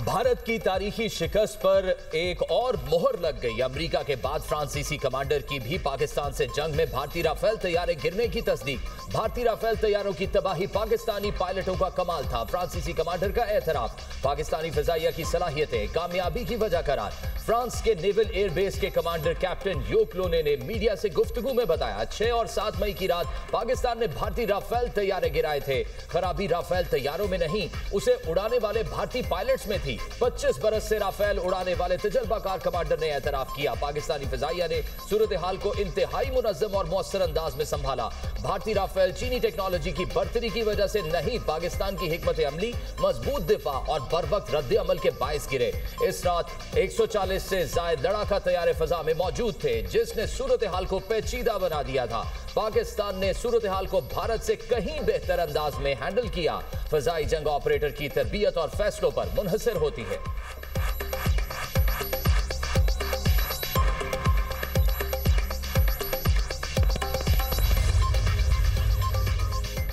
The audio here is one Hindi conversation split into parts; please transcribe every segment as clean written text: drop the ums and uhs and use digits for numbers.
भारत की तारीखी शिकस्त पर एक और मोहर लग गई। अमेरिका के बाद फ्रांसीसी कमांडर की भी पाकिस्तान से जंग में भारतीय राफेल तैयारे गिरने की तस्दीक। भारतीय राफेल तैयारों की तबाही पाकिस्तानी पायलटों का कमाल था। फ्रांसीसी कमांडर का एतराफ। पाकिस्तानी फिजाइया की सलाहियतें कामयाबी की वजह करार। फ्रांस के नेवल एयरबेस के कमांडर कैप्टन योकलोने ने मीडिया से गुफ्तगू में बताया 6 और 7 मई की रात पाकिस्तान ने भारतीय राफेल तैयारे गिराए थे। खराबी राफेल तैयारों में नहीं, उसे उड़ाने वाले भारतीय पायलट्स में थी। 25 बरस से राफेल उड़ाने वाले तजर्बाकार कमांडर ने एतराफ किया। पाकिस्तानी फिजाइया ने सूरत हाल को इंतहाई मुनज्जम और मौसर अंदाज में संभाला। भारतीय राफेल चीनी टेक्नोलॉजी की बर्तरी की वजह से नहीं, पाकिस्तान की हिकमत अमली, मजबूत दिफा और बरवक्त रद्द अमल के बायस गिरे। इस रात 140 से जायद लड़ाका तैयारे फजा में मौजूद थे, जिसने सूरत हाल को पेचीदा बना दिया था। पाकिस्तान ने सूरत हाल को भारत से कहीं बेहतर अंदाज में हैंडल किया। फजाई जंग ऑपरेटर की तरबियत और फैसलों पर मुनहसर होती है।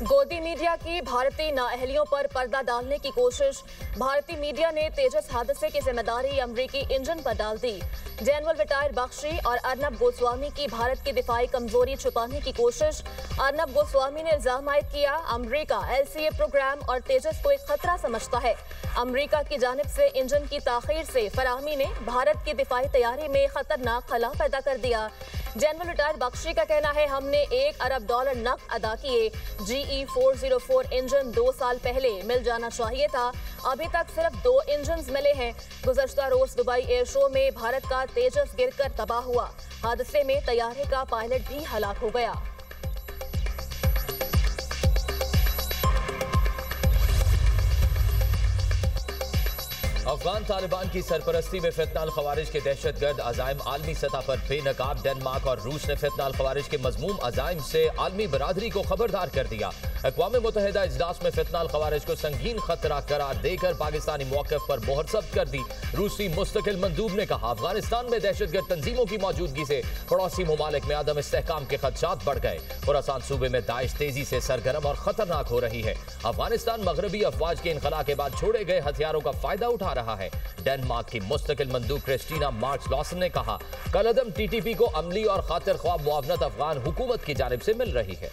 गोदी मीडिया की भारतीय नाअहलियों पर पर्दा डालने की कोशिश। भारतीय मीडिया ने तेजस हादसे की जिम्मेदारी अमरीकी इंजन पर डाल दी। जनरल विटायर बख्शी और अर्नब गोस्वामी की भारत की दिफाई कमजोरी छुपाने की कोशिश। अर्नब गोस्वामी ने इल्जाम आयद किया अमरीका LCA प्रोग्राम और तेजस को एक खतरा समझता है। अमरीका की जानिब से इंजन की ताखीर से फराहमी ने भारत की दिफाई तैयारी में खतरनाक खला पैदा कर दिया। जनरल रिटायर बख्शी का कहना है हमने $1 अरब नकद अदा किए। GE 404 इंजन 2 साल पहले मिल जाना चाहिए था, अभी तक सिर्फ 2 इंजन मिले हैं। गुज़श्ता रोज दुबई एयर शो में भारत का तेजस गिरकर तबाह हुआ। हादसे में तैयारे का पायलट भी हलाक हो गया। अफगान तालिबान की सरपरस्ती में फितनाल खवारिज के दहशतगर्द अजाइम आलमी सतह पर बेनकाब। डेनमार्क और रूस ने फितनाल खवारिज के मजमूम अजाइम से आलमी बरादरी को खबरदार कर दिया। अक़वाम मुत्तहिदा इजलास में फितनाल खवारिज को संगीन खतरा करार देकर पाकिस्तानी मौक़िफ़ पर मोहर जब्त कर दी। रूसी मुस्तकिल मंदूब ने कहा अफगानिस्तान में दहशतगर्द तंजीमों की मौजूदगी से पड़ोसी ममालिक में अदम इस्तेहकाम के खदशात बढ़ गए। खुरासान सूबे में दाइश तेजी से सरगर्म और खतरनाक हो रही है। अफगानिस्तान मगरबी अफवाज के इनखला के बाद छोड़े गए हथियारों का फायदा उठा रहा है। डेनमार्क की मुस्तकिल मंदूब क्रिस्टीना मार्क्स लॉसन ने कहा कलअदम TTP को अमली और खातिर ख्वाह मुआवनत अफगान हुकूमत की जानिब से मिल रही है।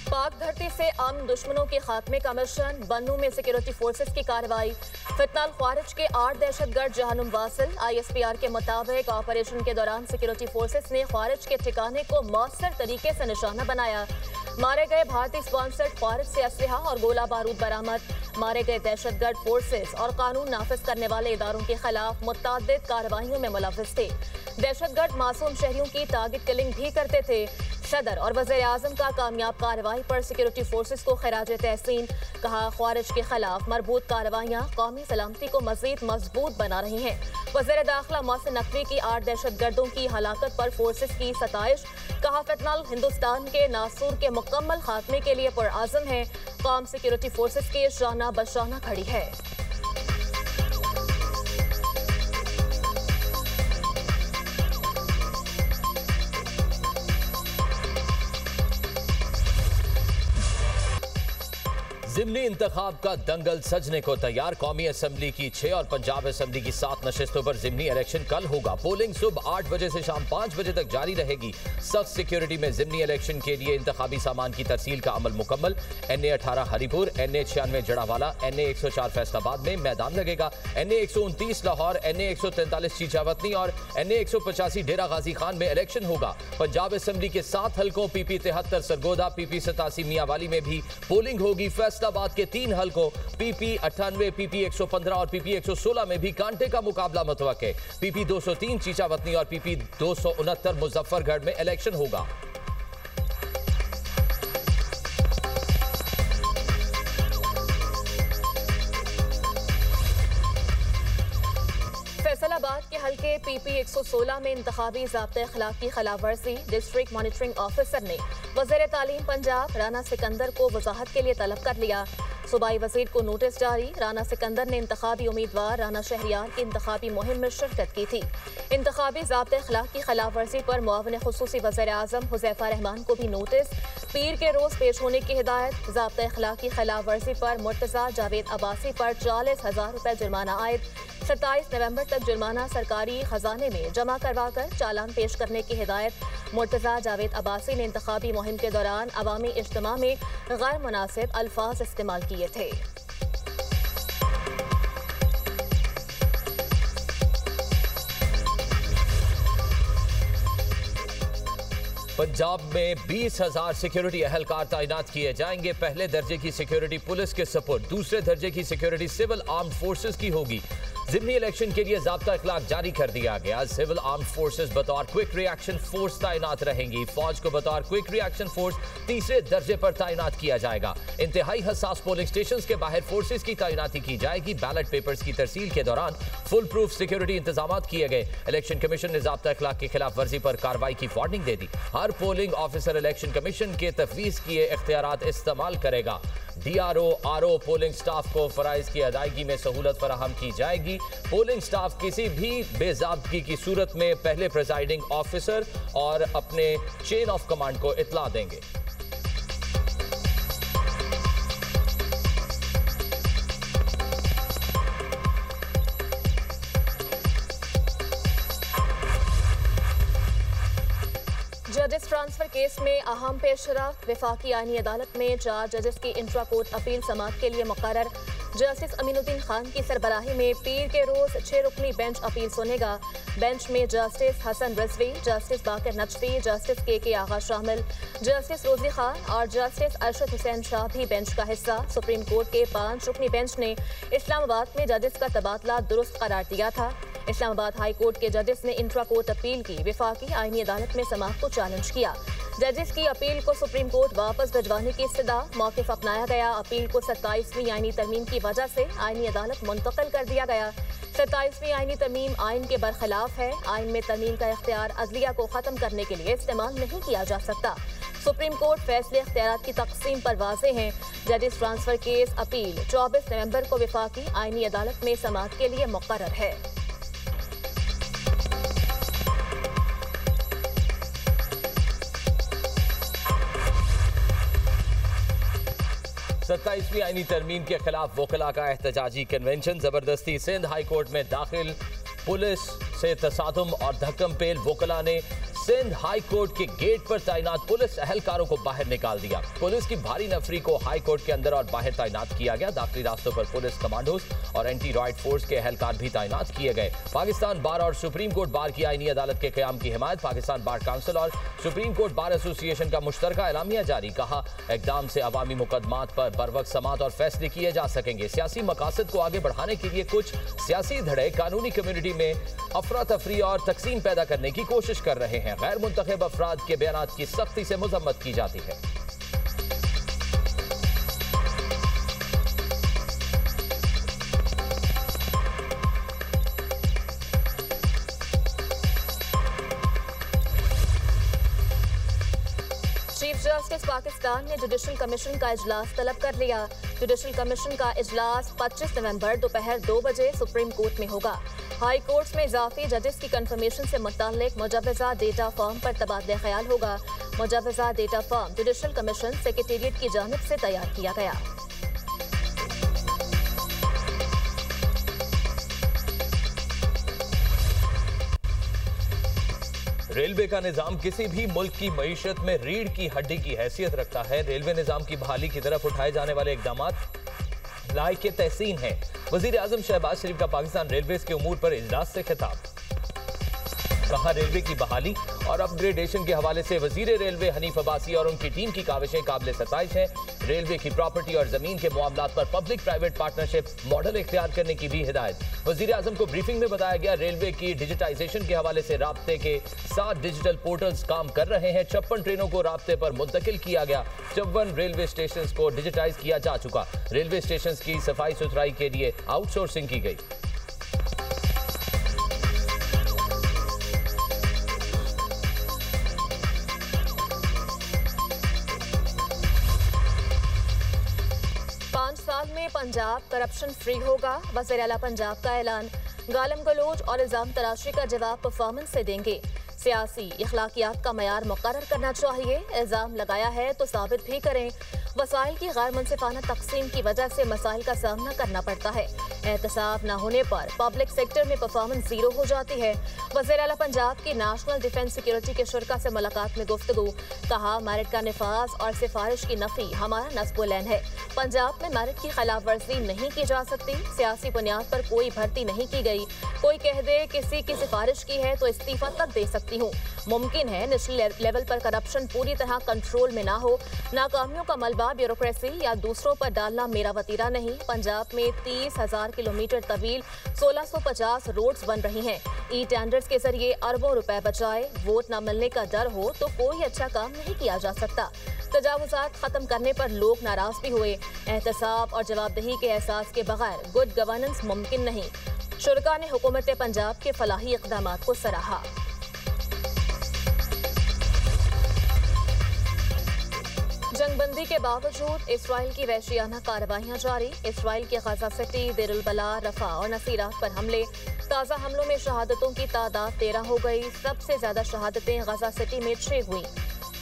पाक धरती से अमन दुश्मनों के खात्मे का मिशन। बन्नू में सिक्योरिटी फोर्सेस की कार्रवाई। फितनाल ख्वारिज के 8 दहशतगर्द जहानुम वासिल। ISPR के मुताबिक ऑपरेशन के दौरान सिक्योरिटी फोर्सेस ने ख्वारिज के ठिकाने को मौसर तरीके से निशाना बनाया। मारे गए भारतीय स्पॉन्सर्ड ख्वारिज से असलहा और गोला बारूद बरामद। मारे गए दहशतगर्द फोर्सेस और कानून नाफिज करने वाले इदारों के खिलाफ मुतअद्दिद कार्रवाइयों में मुलव्विस थे। दहशतगर्द मासूम शहरियों की टारगेट किलिंग भी करते थे। सदर और वज़ीर आज़म का कामयाब कार्रवाई पर सिक्योरिटी फोर्सेस को खिराज तहसीन। कहा ख्वारिज के खिलाफ मरबूत कार्रवाइयाँ कौमी सलामती को मज़ीद मजबूत बना रही हैं। वज़ीर दाखिला मोहसिन नकवी की 8 दहशतगर्दों की हलाकत पर फोर्सेस की सताइश। कहा फितनाल हिंदुस्तान के नासूर के मुकम्मल खात्मे के लिए पुरआज़म है। कौम सिक्योरिटी फोर्सेस की शाना बशाना खड़ी है। ज़िमनी इंतखाब का दंगल सजने को तैयार। कौमी असम्बली की 6 और पंजाब असम्बली की 7 नशिस्तों पर ज़िमनी इलेक्शन कल होगा। पोलिंग सुबह 8 बजे से शाम 5 बजे तक जारी रहेगी। सख्त सिक्योरिटी में ज़िमनी इलेक्शन के लिए इंतखाबी सामान की तरसील का अमल मुकम्मल। NA 18 Haripur, NA 96 Jaranwala, NA 104 Faisalabad में मैदान लगेगा। NA 129 लाहौर, NA 143 चीचावतनी और NA 185 डेरा गाजी खान में इलेक्शन होगा। पंजाब असम्बली के 7 हलकों PP 73 सरगोदा, PP 87 मियांवाली में भी पोलिंग होगी। फैसलाबाद के 3 हलकों PP 98, PP 115 और PP 116 में भी कांटे का मुकाबला मुतवक्के। PP 203 चीचावतनी और PP 269 मुजफ्फरगढ़ में इलेक्शन होगा। फैसलाबाद के हल्के PP 116 में इंतखाबी ज़ाब्ते खिलाफ की खिलाफवर्जी। डिस्ट्रिक्ट मॉनिटरिंग ऑफिसर ने वज़ीर तालीम पंजाब राना सिकंदर को वजाहत के लिए तलब कर लिया। सूबाई वजीर को नोटिस जारी। राना सिकंदर ने इंतखाबी उम्मीदवार राना शहरियार की इंतखाबी मुहिम में शिरकत की थी। इंतखाबी ज़ाब्ते अखलाक की खिलाफ वर्जी पर मुआविन खुसूसी वज़ीर आज़म हुज़ैफा रहमान को भी नोटिस। पीर के रोज़ पेश होने की हिदायत। ज़ाब्ते अखलाक की खिलाफ वर्जी पर मुर्तज़ा जावेद अब्बासी पर 40,000 रुपये जुर्माना आयद। 27 नवंबर तक जुर्माना सरकारी खजाने में जमा करवा कर चालान पेश करने की हिदायत। मुर्तज़ा जावेद अब्बासी ने इंतखाबी मुहिम के दौरान अवामी इज्तिमा में गैर मुनासिब अल्फाज इस्तेमाल किए थे। पंजाब में 20,000 सिक्योरिटी अहलकार तैनात किए जाएंगे। पहले दर्जे की सिक्योरिटी पुलिस के सपुर्द, दूसरे दर्जे की सिक्योरिटी सिविल आर्म्ड फोर्सेस की होगी। ज़िमनी इलेक्शन के लिए ज़ाब्ता इखलाक जारी कर दिया गया। सिविल आर्म्ड फोर्सेस बतौर क्विक रिएक्शन फोर्स तैनात रहेंगी। फौज को बतौर क्विक रिएक्शन फोर्स तीसरे दर्जे पर तैनात किया जाएगा। इंतहाई हसास पोलिंग स्टेशन के बाहर फोर्सेस की तैनाती की जाएगी। बैलेट पेपर्स की तरसील के दौरान फुल प्रूफ सिक्योरिटी इंतजाम किए गए। इलेक्शन कमीशन ने ज़ाब्ता इखलाक की खिलाफ वर्जी पर कार्रवाई की वार्निंग दे दी। हर पोलिंग ऑफिसर इलेक्शन कमीशन के तफवीज़ किए इख्तियारात इस्तेमाल करेगा। DRO, RO पोलिंग स्टाफ को फराइज की अदायगी में सहूलत फराहम की जाएगी। पोलिंग स्टाफ किसी भी बेज़ाब्तगी की सूरत में पहले प्रिजाइडिंग ऑफिसर और अपने चेन ऑफ कमांड को इत्तला देंगे। जजेस ट्रांसफर केस में अहम पेशरफ। वफाकी आईनी अदालत में 4 जजेस की इंट्रा कोर्ट अपील समाअत के लिए मुकर्रर। जस्टिस अमीनुद्दीन खान की सरबराही में पीर के रोज 6 रुकनी बेंच अपील सुनेगा। बेंच में जस्टिस हसन रिजवी, जस्टिस बाकर नजफी, जस्टिस के आगा शामिल। जस्टिस रोजी खान और जस्टिस अरशद हुसैन शाह भी बेंच का हिस्सा। सुप्रीम कोर्ट के 5 रुकनी बेंच ने इस्लामाबाद में जजेस का तबादला दुरुस्त करार दिया था। इस्लामाबाद हाई कोर्ट के जजेस ने इंट्रा कोर्ट अपील की वफाकी आईनी अदालत में समाअत को चैलेंज किया। जजेस की अपील को सुप्रीम कोर्ट वापस भिजवाने की इस्तदा मौक़िफ़ अपनाया गया। अपील को 27वीं आईनी तरमीम की वजह से आईनी अदालत मुंतकिल कर दिया गया। 27वीं आईनी तरमीम आइन के बरखिलाफ है। आइन में तरमीम का इख्तियार अदलिया को ख़त्म करने के लिए इस्तेमाल नहीं किया जा सकता। सुप्रीम कोर्ट फैसले इख्तियारात की तकसीम पर वाज़े हैं। जजेस ट्रांसफर केस अपील 24 नवंबर को वफाकी आईनी अदालत में समाअत के लिए मुकर्रर है। 27वीं आईनी तरमीम के खिलाफ वकला का एहतजाजी कन्वेंशन। जबरदस्ती सिंध हाई कोर्ट में दाखिल। पुलिस से तसादुम और धक्कम पेल। वकला ने सिंध हाई कोर्ट के गेट पर तैनात पुलिस अहलकारों को बाहर निकाल दिया। पुलिस की भारी नफरी को हाई कोर्ट के अंदर और बाहर तैनात किया गया। दाखिली रास्तों पर पुलिस कमांडोज और एंटी रॉयट फोर्स के अहलकार भी तैनात किए गए। पाकिस्तान बार और सुप्रीम कोर्ट बार की आईनी अदालत के क़याम की हिमायत। पाकिस्तान बार काउंसिल और सुप्रीम कोर्ट बार एसोसिएशन का मुश्तरका एलामिया जारी। कहा, इक़दाम से अवामी मुकदमात पर बरवक्त समाअत और फैसले किए जा सकेंगे। सियासी मकासद को आगे बढ़ाने के लिए कुछ सियासी धड़े कानूनी कम्युनिटी में अफरा तफरी और तकसीम पैदा करने की कोशिश कर रहे हैं। गैर मुंतखब अफराद के बयानात की सख्ती से मजम्मत की जाती है। चीफ जस्टिस पाकिस्तान ने जुडिशल कमीशन का इजलास तलब कर लिया। जुडिशल कमीशन का इजलास 25 नवंबर दोपहर 2 बजे सुप्रीम कोर्ट में होगा। हाई कोर्ट्स में इजाफी जजेस की कंफर्मेशन से मुताल्लिक मुजव्वज़ा डेटा फॉर्म पर तबादला ख्याल होगा। मुजव्वज़ा data form judicial commission secretariat की जानिब से तैयार किया गया। रेलवे का निजाम किसी भी मुल्क की मईशत में रीढ़ की हड्डी की हैसियत रखता है। रेलवे निजाम की बहाली की तरफ उठाए जाने वाले इक़दामात लायक तहसीन है। वज़ीर आज़म शहबाज शरीफ का पाकिस्तान रेलवेज के उमूर पर इजलास से खिताब। कहा, रेलवे की बहाली और अपग्रेडेशन के हवाले से वजीर रेलवे हनीफ अब्बासी और उनकी टीम की काविशें काबिल सताइश हैं। रेलवे की प्रॉपर्टी और जमीन के मामलात पर पब्लिक प्राइवेट पार्टनरशिप मॉडल इख्तियार करने की भी हिदायत। वजीर आजम को ब्रीफिंग में बताया गया, रेलवे की डिजिटाइजेशन के हवाले से राब्ते के 7 डिजिटल पोर्टल्स काम कर रहे हैं। 56 ट्रेनों को राब्ते पर मुंतकिल किया गया। 54 रेलवे स्टेशन को डिजिटाइज किया जा चुका। रेलवे स्टेशन की सफाई सुथराई के लिए आउटसोर्सिंग की गई। पंजाब करप्शन फ्री होगा। वज़ीर आला पंजाब का ऐलान। गालम गलोच और इल्जाम तराशी का जवाब परफॉर्मेंस से देंगे। सियासी इखलाकियात का मयार मुकर्रर करना चाहिए। इल्जाम लगाया है तो साबित भी करें। वसाइल की गैर मुनसिफाना तकसीम की वजह से मसाइल का सामना करना पड़ता है। एहतसाब न होने पर पब्लिक सेक्टर में परफॉर्मेंस जीरो हो जाती है। वज़ीर आला पंजाब की नेशनल डिफेंस सिक्योरिटी के शुरा से मुलाकात में गुफ्तगू। कहा, मेरिट का निफाज और सिफारिश की नफी हमारा नस्ब लैन है। पंजाब में मेरिट की खिलाफ वर्जी नहीं की जा सकती। सियासी बुनियाद पर कोई भर्ती नहीं की गई। कोई कह दे किसी की सिफारिश की है तो इस्तीफा तक दे सकती हूँ। मुमकिन है नेशनल लेवल पर करप्शन पूरी तरह कंट्रोल में ना हो। नाकामियों का मलबा ब्यूरोक्रेसी या दूसरों पर डालना मेरा वतीरा नहीं। पंजाब में 30,000 किलोमीटर तवील 1650 रोड्स बन रही हैं। ई टेंडर्स के जरिए अरबों रुपए बचाए। वोट न मिलने का डर हो तो कोई अच्छा काम नहीं किया जा सकता। तजावुजात खत्म करने पर लोग नाराज भी हुए। एहतसाब और जवाबदेही के एहसास के बगैर गुड गवर्नेंस मुमकिन नहीं। शुरा ने हुकूमत पंजाब के फलाही इक़दामात को सराहा। जंगबंदी के बावजूद इसराइल की वहशियाना कार्रवाइयां जारी। इसराइल के गजा सिटी, देर अल बला, रफा और नसीरात पर हमले। ताज़ा हमलों में शहादतों की तादाद 13 हो गई। सबसे ज्यादा शहादतें गजा सिटी में 6 हुई।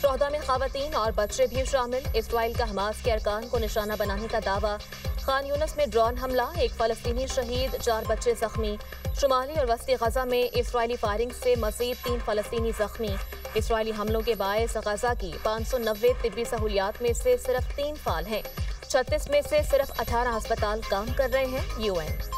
शोहदा में खवातीन और बच्चे भी शामिल। इसराइल का हमास के अरकान को निशाना बनाने का दावा। खान यूनस में ड्रोन हमला, एक फलस्तीनी शहीद, 4 बच्चे जख्मी। शुमाली और वस्ती गजा में इसराइली फायरिंग से मजीद 3 फलस्तीनी जख्मी। इसराइली हमलों के बायस गजा की 590 तिब्बी सहूलियात में से सिर्फ 3 फाल हैं। 36 में से सिर्फ 18 अस्पताल काम कर रहे हैं। UN